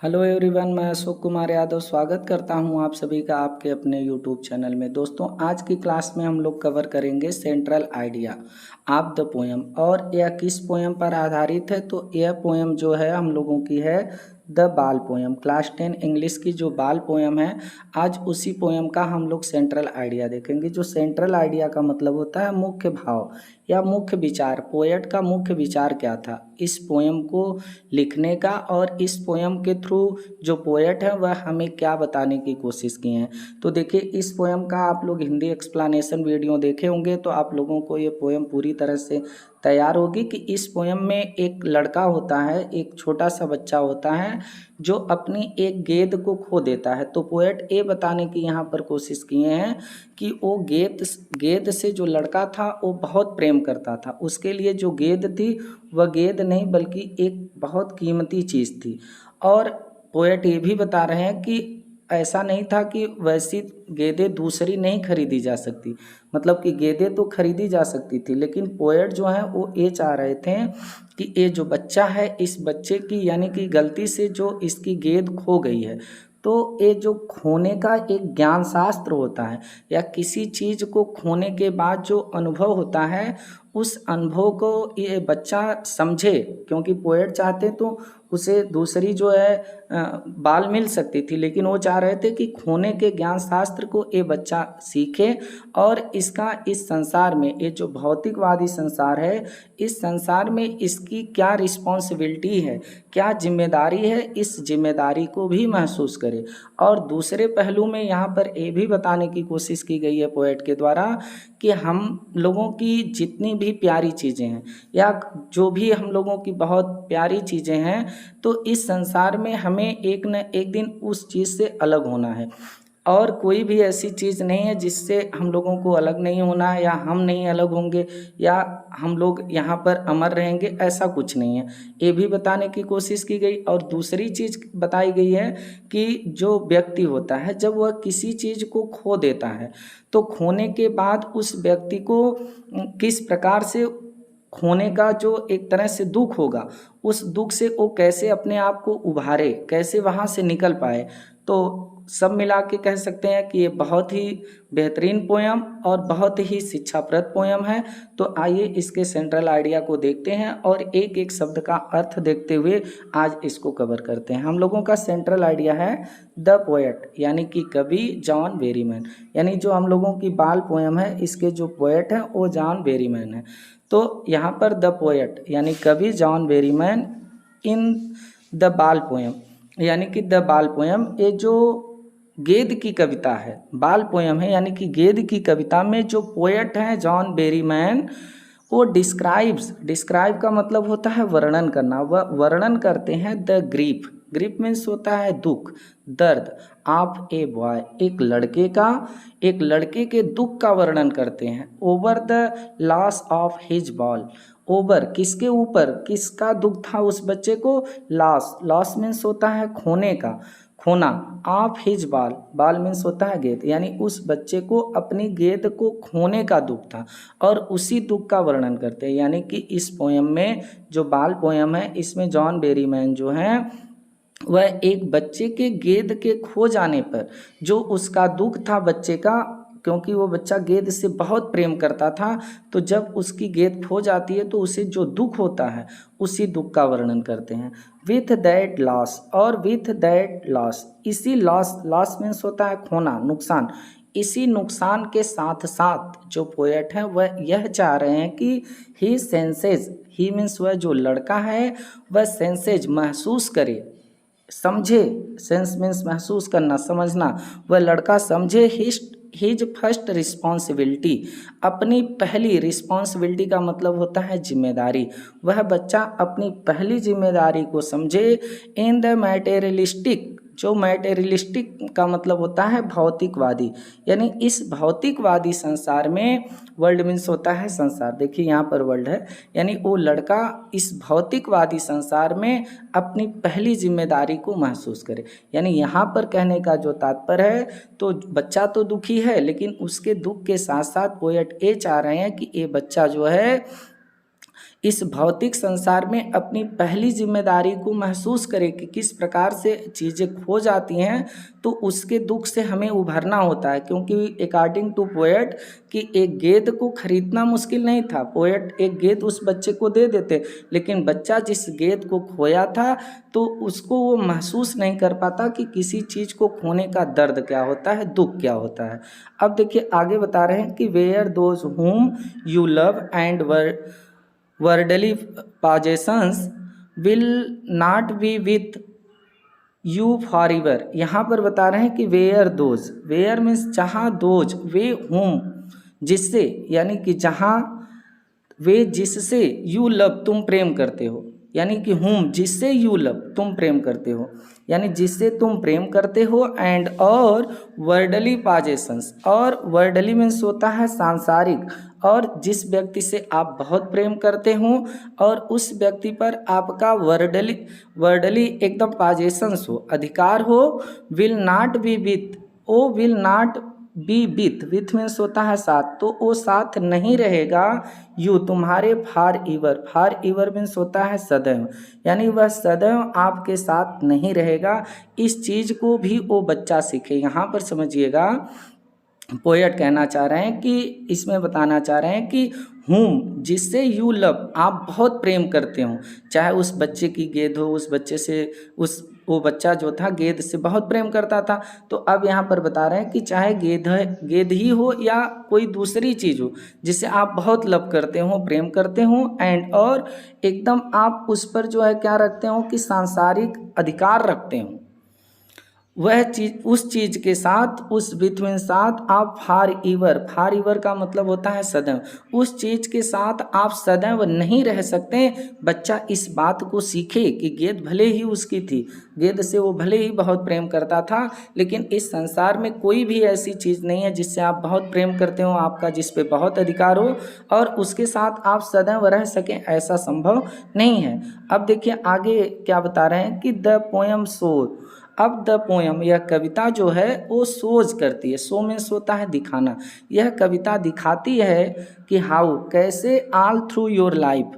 Hello everyone, मैं अशोक कुमार यादव स्वागत करता हूं आप सभी का आपके अपने यूट्यूब चैनल में। दोस्तों, आज की क्लास में हम लोग कवर करेंगे central idea of the poem. और यह किस पोएम पर आधारित है? तो यह पोएम जो है हम लोगों की है द बाल पोएम। क्लास 10 इंग्लिश की जो बाल पोएम है, आज उसी पोएम का हम लोग सेंट्रल आइडिया देखेंगे। जो सेंट्रल आइडिया का मतलब होता है मुख्य भाव या मुख्य विचार। पोएट का मुख्य विचार क्या था इस पोएम को लिखने का, और इस पोएम के थ्रू जो पोएट है वह हमें क्या बताने की कोशिश की है। तो देखिए, इस पोएम का आप लोग हिंदी एक्सप्लेनेशन वीडियो देखे होंगे तो आप लोगों को ये पोएम पूरी तरह से तैयार होगी कि इस पोएम में एक लड़का होता है, एक छोटा सा बच्चा होता है जो अपनी एक गेंद को खो देता है। तो पोएट ये बताने की यहाँ पर कोशिश किए हैं कि वो गेंद से जो लड़का था वो बहुत प्रेम करता था। उसके लिए जो गेंद थी वह गेंद नहीं बल्कि एक बहुत कीमती चीज़ थी। और पोएट ये भी बता रहे हैं कि ऐसा नहीं था कि वैसी गेंदें दूसरी नहीं खरीदी जा सकती, मतलब कि गेंदें तो खरीदी जा सकती थी, लेकिन पोएट जो है वो ये चाह रहे थे कि ये जो बच्चा है, इस बच्चे की यानी कि गलती से जो इसकी गेंद खो गई है, तो ये जो खोने का एक ज्ञान शास्त्र होता है या किसी चीज़ को खोने के बाद जो अनुभव होता है, उस अनुभव को ये बच्चा समझे। क्योंकि पोएट चाहते तो उसे दूसरी जो है बाल मिल सकती थी, लेकिन वो चाह रहे थे कि खोने के ज्ञान शास्त्र को ये बच्चा सीखे और इसका इस संसार में, ये जो भौतिकवादी संसार है, इस संसार में इसकी क्या रिस्पॉन्सिबिलिटी है, क्या जिम्मेदारी है, इस जिम्मेदारी को भी महसूस करे। और दूसरे पहलू में यहाँ पर ये भी बताने की कोशिश की गई है पोएट के द्वारा कि हम लोगों की जितनी भी प्यारी चीज़ें हैं या जो भी हम लोगों की बहुत प्यारी चीज़ें हैं, तो इस संसार में हमें एक न एक दिन उस चीज़ से अलग होना है। और कोई भी ऐसी चीज़ नहीं है जिससे हम लोगों को अलग नहीं होना है, या हम नहीं अलग होंगे, या हम लोग यहाँ पर अमर रहेंगे, ऐसा कुछ नहीं है। ये भी बताने की कोशिश की गई। और दूसरी चीज़ बताई गई है कि जो व्यक्ति होता है जब वह किसी चीज़ को खो देता है, तो खोने के बाद उस व्यक्ति को किस प्रकार से खोने का जो एक तरह से दुख होगा, उस दुख से वो कैसे अपने आप को उभारे, कैसे वहाँ से निकल पाए। तो सब मिला के कह सकते हैं कि ये बहुत ही बेहतरीन पोएम और बहुत ही शिक्षाप्रद पोएम है। तो आइए इसके सेंट्रल आइडिया को देखते हैं और एक एक शब्द का अर्थ देखते हुए आज इसको कवर करते हैं। हम लोगों का सेंट्रल आइडिया है द पोएट, यानी कि कवि जॉन बेरीमैन। यानी जो हम लोगों की बाल पोएम है, इसके जो पोएट हैं वो जॉन बेरीमैन है। तो यहाँ पर द पोएट यानी कवि जॉन बेरीमैन इन द बाल पोएम, यानी कि द बाल पोएम, ये जो गेद की कविता है, बाल पोएम है, यानी कि गेद की कविता में जो पोएट हैं जॉन बेरीमैन, वो डिस्क्राइब का मतलब होता है वर्णन करना। वह वर्णन करते हैं द ग्रीफ। ग्रीफ मीन्स होता है दुख, दर्द। ऑफ ए बॉय, एक लड़के के दुख का वर्णन करते हैं। Over the loss of his ball, over किसके ऊपर, किसका दुख था उस बच्चे को, लॉस मीन्स होता है खोने का, खोना। ऑफ हिज बाल मीन्स होता है गेंद, यानी उस बच्चे को अपनी गेंद को खोने का दुख था और उसी दुख का वर्णन करते हैं। यानी कि इस पोएम में, जो बाल पोएम है, इसमें जॉन बेरीमैन जो है वह एक बच्चे के गेंद के खो जाने पर जो उसका दुख था बच्चे का, क्योंकि वो बच्चा गेंद से बहुत प्रेम करता था, तो जब उसकी गेंद खो जाती है तो उसे जो दुख होता है उसी दुख का वर्णन करते हैं। विथ दैट लॉस, और विथ दैट लॉस, इसी लॉस मीन्स होता है खोना, नुकसान। इसी नुकसान के साथ साथ जो पोएट हैं वह यह चाह रहे हैं कि ही सेंसेज, ही मीन्स वह जो लड़का है वह सेंसेज महसूस करे, समझे। सेंस मीन्स महसूस करना, समझना। वह लड़का समझे हिज फर्स्ट रिस्पॉन्सिबिलिटी, अपनी पहली रिस्पॉन्सिबिलिटी का मतलब होता है जिम्मेदारी। वह बच्चा अपनी पहली जिम्मेदारी को समझे इन द मैटेरियलिस्टिक, जो मैटेरियलिस्टिक का मतलब होता है भौतिकवादी, यानी इस भौतिकवादी संसार में, वर्ल्ड मीन्स होता है संसार, देखिए यहाँ पर वर्ल्ड है, यानी वो लड़का इस भौतिकवादी संसार में अपनी पहली जिम्मेदारी को महसूस करे। यानी यहाँ पर कहने का जो तात्पर्य है, तो बच्चा तो दुखी है, लेकिन उसके दुख के साथ साथ पोएट ये चाह रहे हैं कि ये बच्चा जो है इस भौतिक संसार में अपनी पहली जिम्मेदारी को महसूस करे कि किस प्रकार से चीज़ें खो जाती हैं, तो उसके दुख से हमें उभरना होता है। क्योंकि अकॉर्डिंग टू पोएट कि एक गेंद को खरीदना मुश्किल नहीं था, पोएट एक गेंद उस बच्चे को दे देते, लेकिन बच्चा जिस गेंद को खोया था तो उसको वो महसूस नहीं कर पाता कि किसी चीज़ को खोने का दर्द क्या होता है, दुख क्या होता है। अब देखिए आगे बता रहे हैं कि where those whom you love and worldly possessions will not be with you forever। यहाँ पर बता रहे हैं कि वेयर दोज, वेयर मीन्स जहाँ, दोज वे whom जिससे, यानी कि जहाँ, वे जिससे, यू लव तुम प्रेम करते हो, यानी कि whom जिससे, यू लव तुम प्रेम करते हो, यानी जिससे तुम प्रेम करते हो, एंड और वर्डली पॉजेशंस, और वर्डली मीन्स होता है सांसारिक, और जिस व्यक्ति से आप बहुत प्रेम करते हो और उस व्यक्ति पर आपका वर्डली एकदम पॉजेशंस हो, अधिकार हो, will not be with, oh will not be with means होता है साथ, तो वो साथ नहीं रहेगा यू तुम्हारे फॉर एवर मीन्स होता है सदैव, यानी वह सदैव आपके साथ नहीं रहेगा। इस चीज़ को भी वो बच्चा सीखे। यहाँ पर समझिएगा पोएट कहना चाह रहे हैं कि इसमें बताना चाह रहे हैं कि हूम जिससे यू लव आप बहुत प्रेम करते हो, चाहे उस बच्चे की गेंद हो, उस बच्चे से वो बच्चा जो था गेंद से बहुत प्रेम करता था, तो अब यहाँ पर बता रहे हैं कि चाहे गेंद ही हो या कोई दूसरी चीज़ हो जिसे आप बहुत लव करते हो, प्रेम करते हो, एंड और एकदम आप उस पर जो है क्या रखते हो कि सांसारिक अधिकार रखते हो, वह चीज़ उस चीज़ के साथ, उस विथ साथ आप फॉर एवर का मतलब होता है सदैव, उस चीज़ के साथ आप सदैव नहीं रह सकते। बच्चा इस बात को सीखे कि गेंद भले ही उसकी थी, गेंद से वो भले ही बहुत प्रेम करता था, लेकिन इस संसार में कोई भी ऐसी चीज़ नहीं है जिससे आप बहुत प्रेम करते हो, आपका जिस पे बहुत अधिकार हो और उसके साथ आप सदैव रह सकें, ऐसा संभव नहीं है। अब देखिए आगे क्या बता रहे हैं कि द पोएम शो, अब द पोएम यह कविता जो है वो शोज करती है, शो मीन्स होता है दिखाना, यह कविता दिखाती है कि हाउ कैसे all through your life,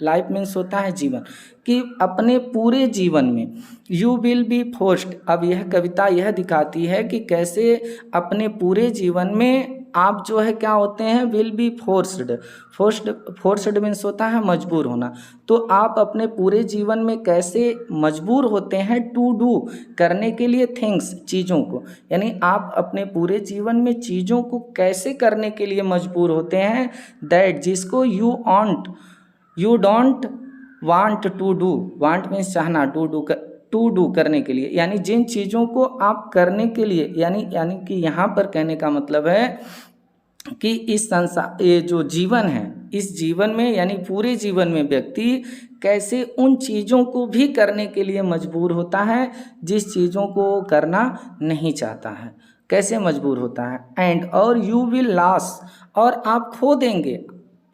life means होता है जीवन, कि अपने पूरे जीवन में यू विल बी फोर्स्ड। अब यह कविता यह दिखाती है कि कैसे अपने पूरे जीवन में आप जो है क्या होते हैं, विल बी फोर्स्ड मीन्स होता है मजबूर होना, तो आप अपने पूरे जीवन में कैसे मजबूर होते हैं टू डू करने के लिए थिंग्स चीज़ों को, यानी आप अपने पूरे जीवन में चीज़ों को कैसे करने के लिए मजबूर होते हैं, दैट जिसको you don't want to do, want means चाहना, टू डू करने के लिए, यानी जिन चीज़ों को आप करने के लिए, यानी कि यहाँ पर कहने का मतलब है कि इस संसार, ये जो जीवन है, इस जीवन में यानी पूरे जीवन में व्यक्ति कैसे उन चीज़ों को भी करने के लिए मजबूर होता है जिस चीज़ों को करना नहीं चाहता है, कैसे मजबूर होता है, एंड और यू विल लॉस, और आप खो देंगे,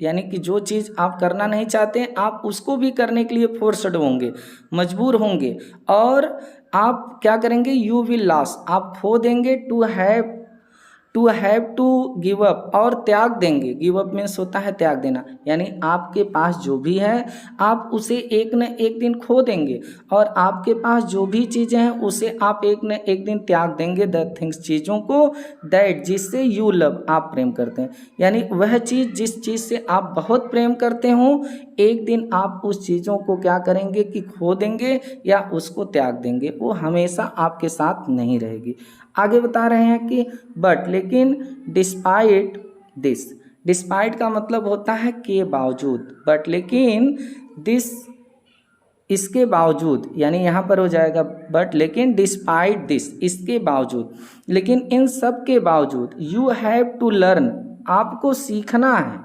यानी कि जो चीज़ आप करना नहीं चाहते आप उसको भी करने के लिए फोर्स्ड होंगे, मजबूर होंगे, और आप क्या करेंगे, यू विल लॉस आप खो देंगे, to have to give up और त्याग देंगे, गिव अप मीन्स होता है त्याग देना, यानी आपके पास जो भी है आप उसे एक न एक दिन खो देंगे, और आपके पास जो भी चीज़ें हैं उसे आप एक न एक दिन त्याग देंगे, द थिंग्स चीज़ों को, दैट जिससे यू लव आप प्रेम करते हैं, यानी वह चीज़ जिस चीज़ से आप बहुत प्रेम करते हो एक दिन आप उस चीज़ों को क्या करेंगे कि खो देंगे या उसको त्याग देंगे, वो हमेशा आपके साथ नहीं रहेगी। आगे बता रहे हैं कि बट लेकिन डिस्पाइट दिस, डिस्पाइट का मतलब होता है के बावजूद, बट लेकिन दिस इसके बावजूद, यानी यहाँ पर हो जाएगा बट लेकिन डिस्पाइट दिस इसके बावजूद, लेकिन इन सब के बावजूद यू हैव टू लर्न आपको सीखना है,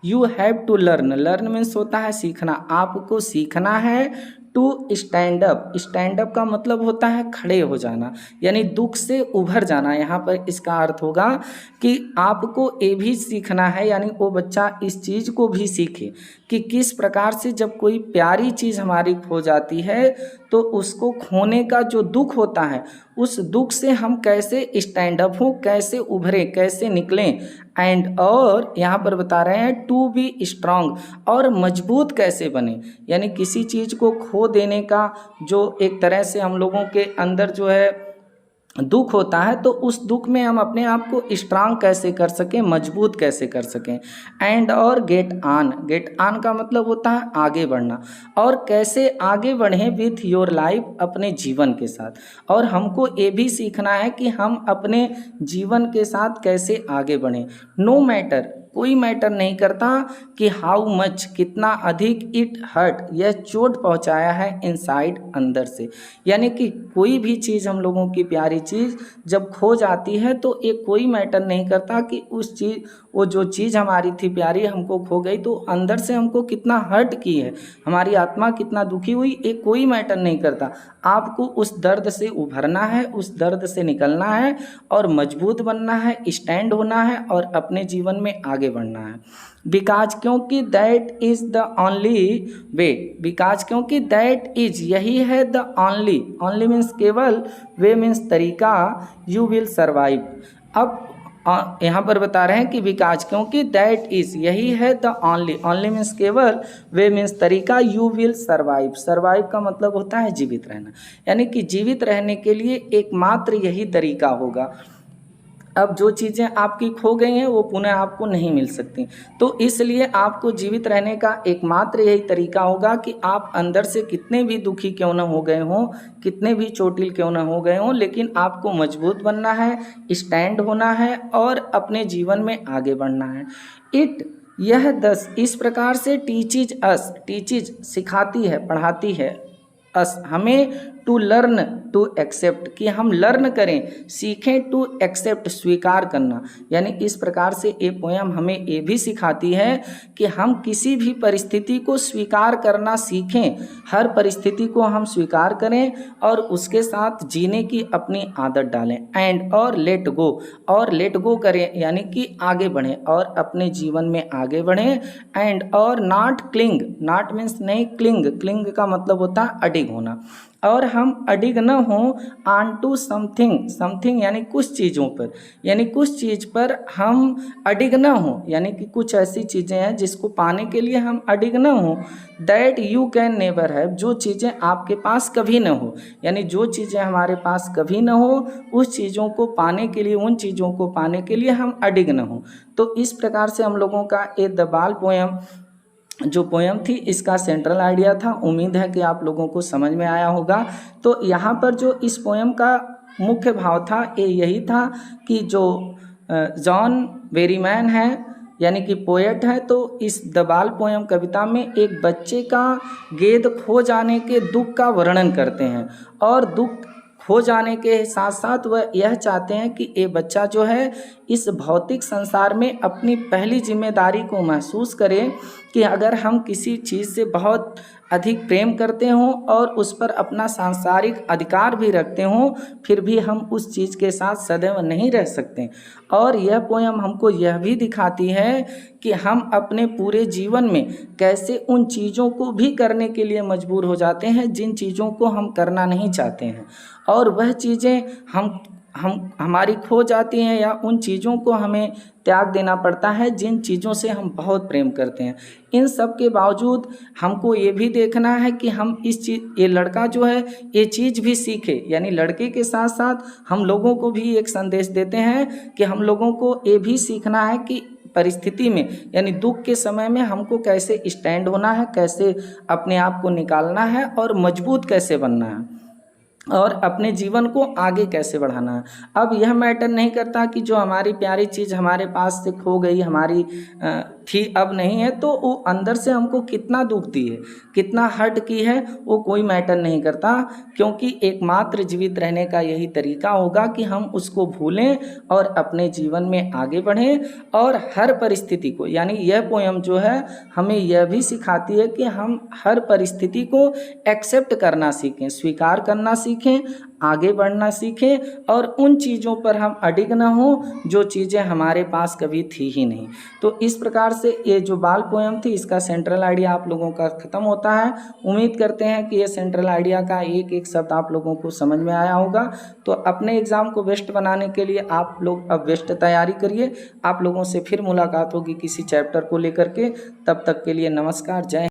you have to learn means होता है सीखना, आपको सीखना है, टू स्टैंड अप का मतलब होता है खड़े हो जाना, यानी दुख से उभर जाना, यहाँ पर इसका अर्थ होगा कि आपको ये भी सीखना है, यानी वो बच्चा इस चीज़ को भी सीखे कि किस प्रकार से जब कोई प्यारी चीज़ हमारी खो जाती है तो उसको खोने का जो दुख होता है उस दुख से हम कैसे स्टैंड अप हों, कैसे उभरें, कैसे निकलें, एंड और यहाँ पर बता रहे हैं टू बी स्ट्रांग, और मजबूत कैसे बने, यानी किसी चीज़ को खो देने का जो एक तरह से हम लोगों के अंदर जो है दुख होता है, तो उस दुख में हम अपने आप को स्ट्रांग कैसे कर सकें, मजबूत कैसे कर सकें। एंड और गेट ऑन का मतलब होता है आगे बढ़ना, और कैसे आगे बढ़ें विथ योर लाइफ, अपने जीवन के साथ। और हमको ये भी सीखना है कि हम अपने जीवन के साथ कैसे आगे बढ़ें। नो मैटर, कोई मैटर नहीं करता कि हाउ मच, कितना अधिक, इट हर्ट, यह चोट पहुंचाया है इनसाइड, अंदर से। यानी कि कोई भी चीज़, हम लोगों की प्यारी चीज़ जब खो जाती है तो ये कोई मैटर नहीं करता कि उस चीज़, वो जो चीज़ हमारी थी प्यारी हमको खो गई, तो अंदर से हमको कितना हर्ट की है, हमारी आत्मा कितना दुखी हुई, ये कोई मैटर नहीं करता। आपको उस दर्द से उभरना है, उस दर्द से निकलना है और मजबूत बनना है, स्टैंड होना है और अपने जीवन में आगे बढ़ना है। बिकॉज, क्योंकि that is the only way, because क्योंकि दैट इज, यही है, द ओनली, ओनली मीन्स केवल, वे मीन्स तरीका, यू विल सर्वाइव। अब यहाँ पर बता रहे हैं कि बिकॉज क्योंकि दैट इज, यही है, द ओनली, ओनली मीन्स केवल, वे मीन्स तरीका, यू विल सर्वाइव, सर्वाइव का मतलब होता है जीवित रहना, यानी कि जीवित रहने के लिए एकमात्र यही तरीका होगा। अब जो चीज़ें आपकी खो गई हैं वो पुनः आपको नहीं मिल सकती, तो इसलिए आपको जीवित रहने का एकमात्र यही तरीका होगा कि आप अंदर से कितने भी दुखी क्यों न हो गए हों, कितने भी चोटिल क्यों न हो गए हों, लेकिन आपको मजबूत बनना है, स्टैंड होना है और अपने जीवन में आगे बढ़ना है। यह 10 इस प्रकार से टीचिज अस, टीचिज सिखाती है, पढ़ाती है, अस हमें, टू लर्न टू एक्सेप्ट, कि हम लर्न करें, सीखें, टू एक्सेप्ट स्वीकार करना। यानी इस प्रकार से ये पोयम हमें ये भी सिखाती है कि हम किसी भी परिस्थिति को स्वीकार करना सीखें, हर परिस्थिति को हम स्वीकार करें और उसके साथ जीने की अपनी आदत डालें। एंड और लेट गो, और लेट गो करें, यानी कि आगे बढ़ें और अपने जीवन में आगे बढ़ें। एंड और नॉट क्लिंग, नॉट मीन्स नहीं, क्लिंग, क्लिंग का मतलब होता है अडिग होना, और हम अडिग न हों ऑन टू समथिंग, समथिंग यानी कुछ चीज़ों पर, यानी कुछ चीज़ पर हम अडिग न हों, यानी कि कुछ ऐसी चीज़ें हैं जिसको पाने के लिए हम अडिग न हों। That you can never have, जो चीज़ें आपके पास कभी न हो, यानी जो चीज़ें हमारे पास कभी न हो, उस चीज़ों को पाने के लिए, उन चीज़ों को पाने के लिए हम अडिग न हों। तो इस प्रकार से हम लोगों का ए द बाल पोयम जो पोयम थी, इसका सेंट्रल आइडिया था। उम्मीद है कि आप लोगों को समझ में आया होगा। तो यहाँ पर जो इस पोयम का मुख्य भाव था ये यही था कि जो जॉन बेरीमैन है, यानी कि पोएट है, तो इस द बाल पोयम कविता में एक बच्चे का गेंद खो जाने के दुख का वर्णन करते हैं, और दुख हो जाने के साथ साथ वह यह चाहते हैं कि ये बच्चा जो है इस भौतिक संसार में अपनी पहली जिम्मेदारी को महसूस करे, कि अगर हम किसी चीज़ से बहुत अधिक प्रेम करते हों और उस पर अपना सांसारिक अधिकार भी रखते हों, फिर भी हम उस चीज़ के साथ सदैव नहीं रह सकते। और यह पोयम हमको यह भी दिखाती है कि हम अपने पूरे जीवन में कैसे उन चीज़ों को भी करने के लिए मजबूर हो जाते हैं जिन चीज़ों को हम करना नहीं चाहते हैं, और वह चीज़ें हमारी खो जाती हैं, या उन चीज़ों को हमें त्याग देना पड़ता है जिन चीज़ों से हम बहुत प्रेम करते हैं। इन सब के बावजूद हमको ये भी देखना है कि हम ये लड़का जो है ये चीज़ भी सीखे, यानी लड़के के साथ साथ हम लोगों को भी एक संदेश देते हैं कि हम लोगों को ये भी सीखना है कि परिस्थिति में, यानी दुख के समय में हमको कैसे स्टैंड होना है, कैसे अपने आप को निकालना है और मजबूत कैसे बनना है, और अपने जीवन को आगे कैसे बढ़ाना है। अब यह मैटर नहीं करता कि जो हमारी प्यारी चीज़ हमारे पास से खो गई, हमारी थी अब नहीं है, तो वो अंदर से हमको कितना दुख दी है, कितना हर्ट की है, वो कोई मैटर नहीं करता, क्योंकि एकमात्र जीवित रहने का यही तरीका होगा कि हम उसको भूलें और अपने जीवन में आगे बढ़ें। और हर परिस्थिति को, यानी यह पोयम जो है हमें यह भी सिखाती है कि हम हर परिस्थिति को एक्सेप्ट करना सीखें, स्वीकार करना सीखें, आगे बढ़ना सीखें और उन चीज़ों पर हम अडिग न हों जो चीज़ें हमारे पास कभी थी ही नहीं। तो इस प्रकार से ये जो बाल पोयम थी इसका सेंट्रल आइडिया आप लोगों का ख़त्म होता है। उम्मीद करते हैं कि ये सेंट्रल आइडिया का एक एक शब्द आप लोगों को समझ में आया होगा। तो अपने एग्ज़ाम को बेस्ट बनाने के लिए आप लोग अब बेस्ट तैयारी करिए। आप लोगों से फिर मुलाकात होगी किसी चैप्टर को लेकर के। तब तक के लिए नमस्कार, जय।